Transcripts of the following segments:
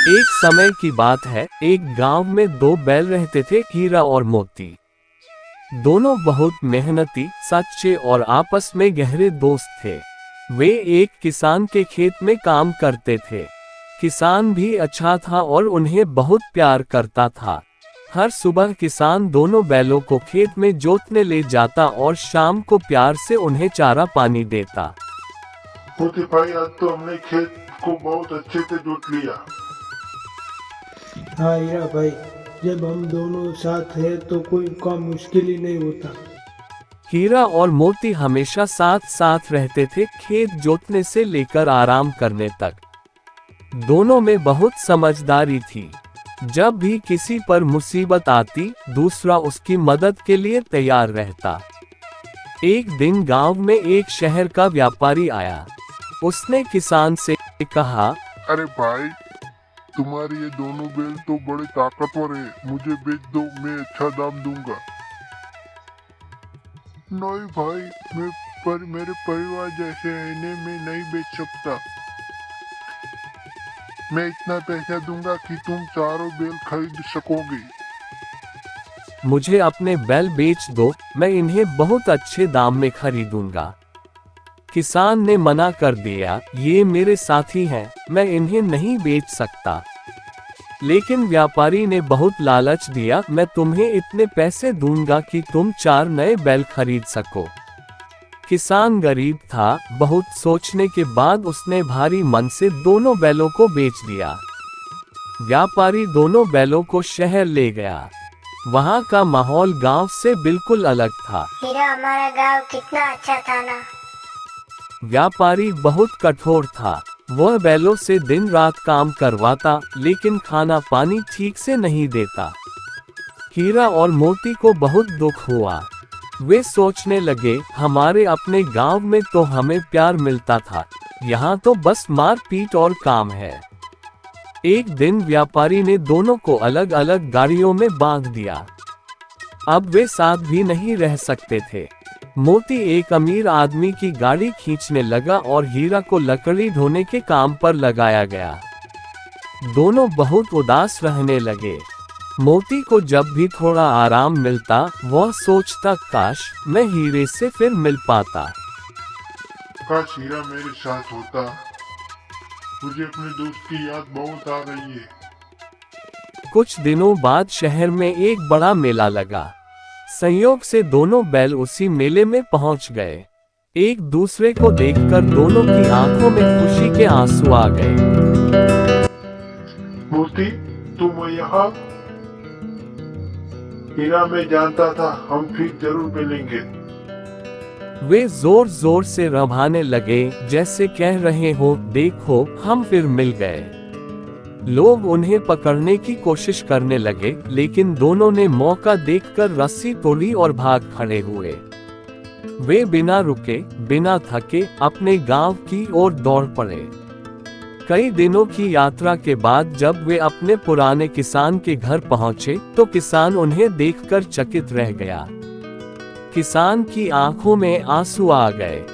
एक समय की बात है, एक गांव में दो बैल रहते थे, हीरा और मोती। दोनों बहुत मेहनती, सच्चे और आपस में गहरे दोस्त थे। वे एक किसान के खेत में काम करते थे। किसान भी अच्छा था और उन्हें बहुत प्यार करता था। हर सुबह किसान दोनों बैलों को खेत में जोतने ले जाता और शाम को प्यार से उन्हें चारा पानी देता। मोती भाई, आज तो हमने खेत को बहुत अच्छे से जोत लिया। हाँ हीरा भाई, जब हम दोनों साथ हैं तो कोई काम मुश्किल ही नहीं होता। हीरा और मोती हमेशा साथ साथ रहते थे, खेत जोतने से लेकर आराम करने तक। दोनों में बहुत समझदारी थी। जब भी किसी पर मुसीबत आती, दूसरा उसकी मदद के लिए तैयार रहता। एक दिन गांव में एक शहर का व्यापारी आया। उसने किसान से कहा, अरे भाई, तुम्हारे ये दोनों बैल तो बड़े ताकतवर है, मुझे बेच दो, मैं अच्छा दाम दूंगा। नहीं भाई, मेरे परिवार जैसे हैं, इन्हें मैं नहीं बेच सकता। मैं इतना पैसा दूंगा कि तुम चारों बैल खरीद सकोगे। मुझे अपने बैल बेच दो, मैं इन्हें बहुत अच्छे दाम में खरीदूंगा। किसान ने मना कर दिया, ये मेरे साथी हैं, मैं इन्हें नहीं बेच सकता। लेकिन व्यापारी ने बहुत लालच दिया, मैं तुम्हें इतने पैसे दूंगा कि तुम 4 नए बैल खरीद सको। किसान गरीब था, बहुत सोचने के बाद उसने भारी मन से दोनों बैलों को बेच दिया। व्यापारी दोनों बैलों को शहर ले गया। वहाँ का माहौल गांव से बिल्कुल अलग था। हीरा, हमारा गांव कितना अच्छा था ना। व्यापारी बहुत कठोर था। वह बैलों से दिन रात काम करवाता, लेकिन खाना पानी ठीक से नहीं देता। हीरा और मोती को बहुत दुख हुआ। वे सोचने लगे, हमारे अपने गांव में तो हमें प्यार मिलता था, यहाँ तो बस मार पीट और काम है। एक दिन व्यापारी ने दोनों को अलग अलग गाड़ियों में बांध दिया। अब वे साथ भी नहीं रह सकते थे। मोती एक अमीर आदमी की गाड़ी खींचने लगा और हीरा को लकड़ी ढोने के काम पर लगाया गया। दोनों बहुत उदास रहने लगे। मोती को जब भी थोड़ा आराम मिलता, वह सोचता, काश मैं हीरे से फिर मिल पाता। काश हीरा मेरे साथ होता। मुझे अपने दोस्त की याद बहुत आ रही है। कुछ दिनों बाद शहर में एक बड़ा मेला लगा। संयोग से दोनों बैल उसी मेले में पहुंच गए। एक दूसरे को देखकर दोनों की आंखों में खुशी के आंसू आ गए। मोती, तुम यहाँ? हीरा, मैं जानता था हम फिर जरूर मिलेंगे। वे जोर जोर से रभाने लगे, जैसे कह रहे हो, देखो हम फिर मिल गए। लोग उन्हें पकड़ने की कोशिश करने लगे, लेकिन दोनों ने मौका देखकर रस्सी तोड़ी और भाग खड़े हुए। वे बिना रुके, बिना थके अपने गांव की ओर दौड़ पड़े। कई दिनों की यात्रा के बाद जब वे अपने पुराने किसान के घर पहुंचे, तो किसान उन्हें देखकर चकित रह गया। किसान की आंखों में आंसू आ गए।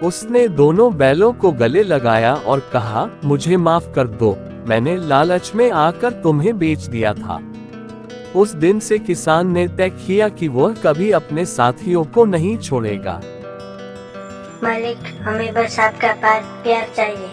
उसने दोनों बैलों को गले लगाया और कहा, मुझे माफ कर दो, मैंने लालच में आकर तुम्हें बेच दिया था। उस दिन से किसान ने तय किया कि वह कभी अपने साथियों को नहीं छोड़ेगा। मालिक, हमें बस आपका प्यार चाहिए।